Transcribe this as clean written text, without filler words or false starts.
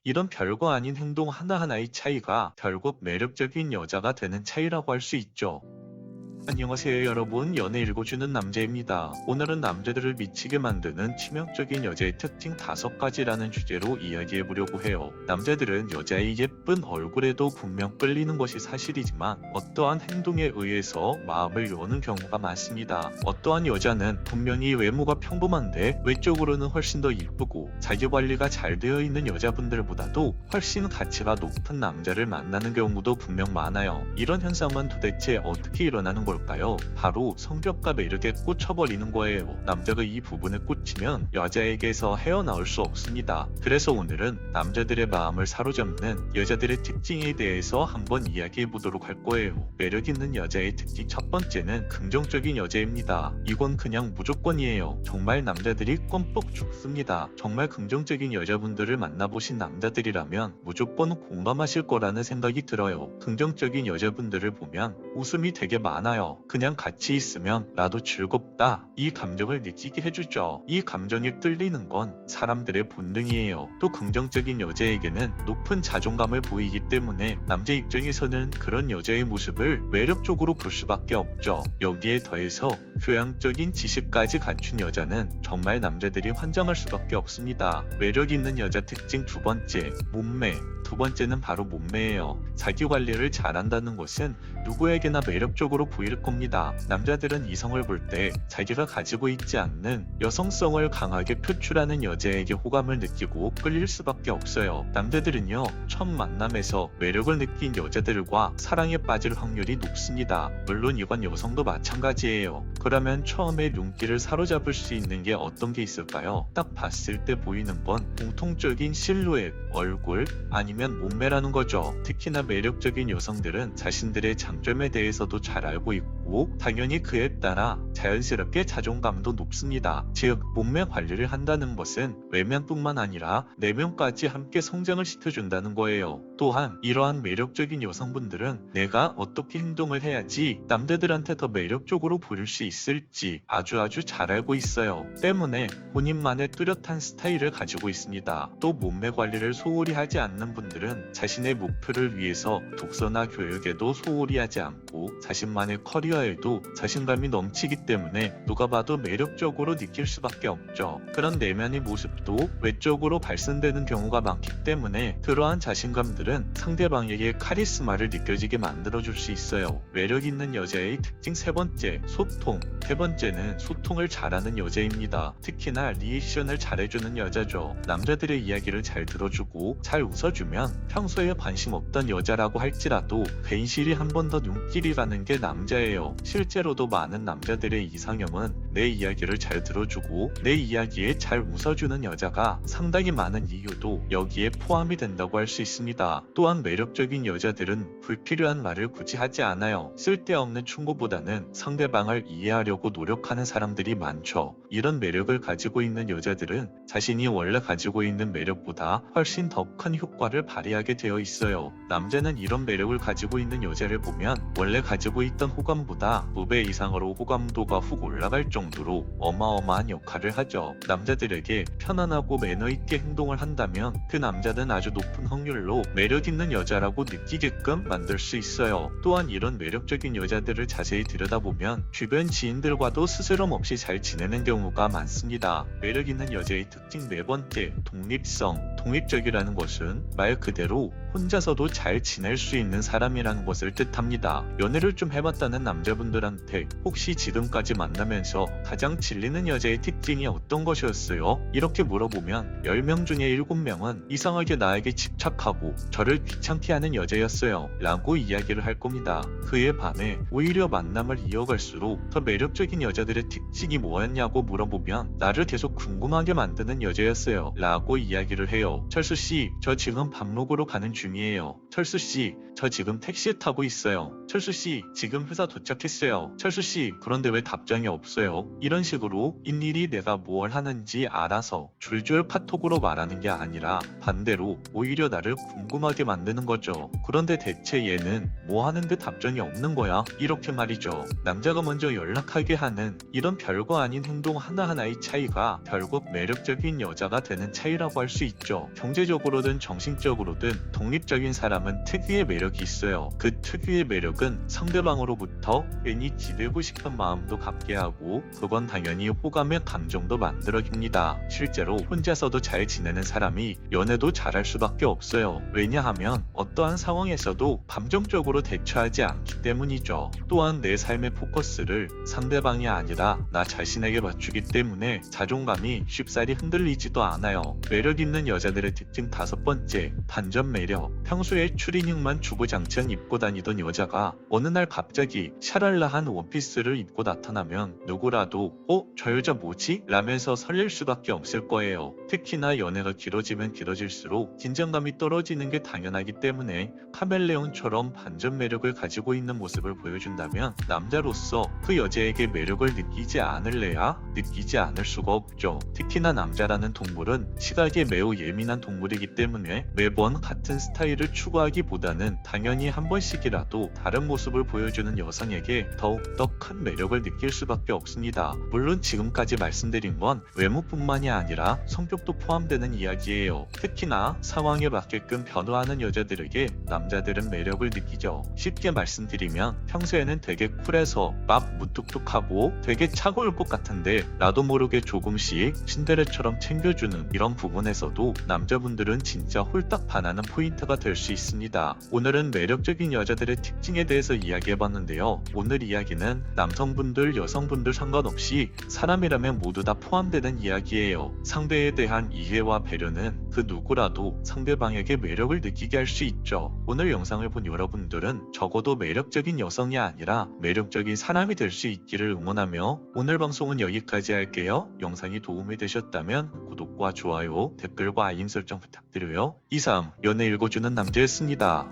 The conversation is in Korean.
이런 별거 아닌 행동 하나하나의 차이가 결국 매력적인 여자가 되는 차이라고 할 수 있죠. 안녕하세요 여러분, 연애 읽어주는 남자입니다. 오늘은 남자들을 미치게 만드는 치명적인 여자의 특징 5가지라는 주제로 이야기해보려고 해요. 남자들은 여자의 예쁜 얼굴에도 분명 끌리는 것이 사실이지만 어떠한 행동에 의해서 마음을 여는 경우가 많습니다. 어떠한 여자는 분명히 외모가 평범한데 외적으로는 훨씬 더 이쁘고 자기관리가 잘 되어 있는 여자분들보다도 훨씬 가치가 높은 남자를 만나는 경우도 분명 많아요. 이런 현상은 도대체 어떻게 일어나는 걸까요? 바로 성격과 매력에 꽂혀버리는 거예요. 남자가 이 부분에 꽂히면 여자에게서 헤어나올 수 없습니다. 그래서 오늘은 남자들의 마음을 사로잡는 여자들의 특징에 대해서 한번 이야기해 보도록 할 거예요. 매력 있는 여자의 특징 첫 번째는 긍정적인 여자입니다. 이건 그냥 무조건이에요. 정말 남자들이 껌뻑 죽습니다. 정말 긍정적인 여자분들을 만나보신 남자들이라면 무조건 공감하실 거라는 생각이 들어요. 긍정적인 여자분들을 보면 웃음이 되게 많아요. 그냥 같이 있으면 나도 즐겁다, 이 감정을 느끼게 해주죠. 이 감정이 끌리는 건 사람들의 본능이에요. 또 긍정적인 여자에게는 높은 자존감을 보이기 때문에 남자 입장에서는 그런 여자의 모습을 매력적으로 볼 수밖에 없죠. 여기에 더해서 교양적인 지식까지 갖춘 여자는 정말 남자들이 환장할 수밖에 없습니다. 매력 있는 여자 특징 두 번째, 몸매. 두 번째는 바로 몸매예요. 자기 관리를 잘한다는 것은 누구에게나 매력적으로 보일 겁니다. 남자들은 이성을 볼 때 자기가 가지고 있지 않는 여성성을 강하게 표출하는 여자에게 호감을 느끼고 끌릴 수밖에 없어요. 남자들은요, 첫 만남에서 매력을 느낀 여자들과 사랑에 빠질 확률이 높습니다. 물론 이건 여성도 마찬가지예요. 그러면 처음에 눈길을 사로잡을 수 있는 게 어떤 게 있을까요? 딱 봤을 때 보이는 건 공통적인 실루엣, 얼굴, 아니면 몸매라는 거죠. 특히나 매력적인 여성들은 자신들의 장점에 대해서도 잘 알고 있고 당연히 그에 따라 자연스럽게 자존감도 높습니다. 즉, 몸매 관리를 한다는 것은 외면뿐만 아니라 내면까지 함께 성장을 시켜준다는 거예요. 또한 이러한 매력적인 여성분들은 내가 어떻게 행동을 해야지 남자들한테 더 매력적으로 보일 수 있을지 아주 잘 알고 있어요. 때문에 본인만의 뚜렷한 스타일을 가지고 있습니다. 또 몸매 관리를 소홀히 하지 않는 분들은 자신의 목표를 위해서 독서나 교육에도 소홀히 하지 않고 자신만의 커리어에도 자신감이 넘치기 때문에 누가 봐도 매력적으로 느낄 수밖에 없죠. 그런 내면의 모습도 외적으로 발산되는 경우가 많기 때문에 그러한 자신감들은 상대방에게 카리스마를 느껴지게 만들어줄 수 있어요. 매력 있는 여자의 특징 세 번째, 소통. 세 번째는 소통을 잘하는 여자입니다. 특히나 리액션을 잘해주는 여자죠. 남자들의 이야기를 잘 들어주고 잘 웃어주면 평소에 관심 없던 여자라고 할지라도 괜시리 한 번 더 눈길이라는 게 남자예요. 실제로도 많은 남자들의 이상형은 내 이야기를 잘 들어주고 내 이야기에 잘 웃어주는 여자가 상당히 많은 이유도 여기에 포함이 된다고 할 수 있습니다. 또한 매력적인 여자들은 불필요한 말을 굳이 하지 않아요. 쓸데없는 충고보다는 상대방을 이해하려고 노력하는 사람들이 많죠. 이런 매력을 가지고 있는 여자들은 자신이 원래 가지고 있는 매력보다 훨씬 더 큰 효과를 발휘하게 되어 있어요. 남자는 이런 매력을 가지고 있는 여자를 보면 원래 가지고 있던 호감보다 2배 이상으로 호감도가 훅 올라갈 정도로 어마어마한 역할을 하죠. 남자들에게 편안하고 매너있게 행동을 한다면 그 남자는 아주 높은 확률로 매력있는 여자라고 느끼게끔 만들 수 있어요. 또한 이런 매력적인 여자들을 자세히 들여다보면 주변 지인들과도 스스럼 없이 잘 지내는 경우가 많습니다. 매력있는 여자의 특징 네 번째, 독립성. 독립적이라는 것은 말 그대로 혼자서도 잘 지낼 수 있는 사람이라는 것을 뜻합니다. 연애를 좀 해봤다는 남자분들한테 혹시 지금까지 만나면서 가장 질리는 여자의 특징이 어떤 것이었어요? 이렇게 물어보면 10명 중에 7명은 이상하게 나에게 집착하고 저를 귀찮게 하는 여자였어요 라고 이야기를 할 겁니다. 그에 반해 오히려 만남을 이어갈수록 더 매력적인 여자들의 특징이 뭐였냐고 물어보면 나를 계속 궁금하게 만드는 여자였어요 라고 이야기를 해요. 철수씨, 저 지금 밥 먹으러 가는 중이에요. 철수씨, 저 지금 택시 타고 있어요. 철수씨, 지금 회사 도착했어요. 철수씨, 그런데 왜 답장이 없어요? 거죠. 이런 식으로 일일이 내가 뭘 하는지 알아서 줄줄 카톡으로 말하는 게 아니라 반대로 오히려 나를 궁금하게 만드는 거죠. 그런데 대체 얘는 뭐 하는데 답장이 없는 거야? 이렇게 말이죠. 남자가 먼저 연락하게 하는 이런 별거 아닌 행동 하나하나의 차이가 결국 매력적인 여자가 되는 차이라고 할 수 있죠. 경제적으로든 정신적으로든 독립적인 사람은 특유의 매력이 있어요. 그 특유의 매력은 상대방으로부터 괜히 지내고 싶은 마음도 갖게 하고, 그건 당연히 호감의 감정도 만들어줍니다. 실제로 혼자서도 잘 지내는 사람이 연애도 잘할 수밖에 없어요. 왜냐하면 어떠한 상황에서도 감정적으로 대처하지 않기 때문이죠. 또한 내 삶의 포커스를 상대방이 아니라 나 자신에게 맞추기 때문에 자존감이 쉽사리 흔들리지도 않아요. 매력 있는 여자들의 특징 5번째, 반전 매력. 평소에 추리닝만 주구장창 입고 다니던 여자가 어느 날 갑자기 샤랄라한 원피스를 입고 나타나면 누구라도 저 여자 뭐지? 라면서 설렐 수밖에 없을 거예요. 특히나 연애가 길어지면 길어질수록 긴장감이 떨어지는 게 당연하기 때문에 카멜레온처럼 반전 매력을 가지고 있는 모습을 보여준다면 남자로서 그 여자에게 매력을 느끼지 않을래야? 느끼지 않을 수가 없죠. 특히나 남자라는 동물은 시각에 매우 예민한 동물이기 때문에 매번 같은 스타일을 추구하기보다는 당연히 한 번씩이라도 다른 모습을 보여주는 여성에게 더욱더 큰 매력을 느낄 수밖에 없습니다. 물론 지금까지 말씀드린 건 외모뿐만이 아니라 성격도 포함되는 이야기예요. 특히나 상황에 맞게끔 변화하는 여자들에게 남자들은 매력을 느끼죠. 쉽게 말씀드리면 평소에는 되게 쿨해서 막 무뚝뚝하고 되게 차가울 것 같은데 나도 모르게 조금씩 신데레처럼 챙겨주는 이런 부분에서도 남자분들은 진짜 홀딱 반하는 포인트가 될 수 있습니다. 오늘은 매력적인 여자들의 특징에 대해서 이야기해봤는데요. 오늘 이야기는 남성분들, 여성분들 상관없이 사람이라면 모두 다 포함되는 이야기예요. 상대에 대한 이해와 배려는 그 누구라도 상대방에게 매력을 느끼게 할 수 있죠. 오늘 영상을 본 여러분들은 적어도 매력적인 여성이 아니라 매력적인 사람이 될 수 있기를 응원하며 오늘 방송은 여기까지 할게요. 영상이 도움이 되셨다면 구독과 좋아요, 댓글과 알림 설정 부탁드려요. 이상 연애 읽어주는 남자였습니다.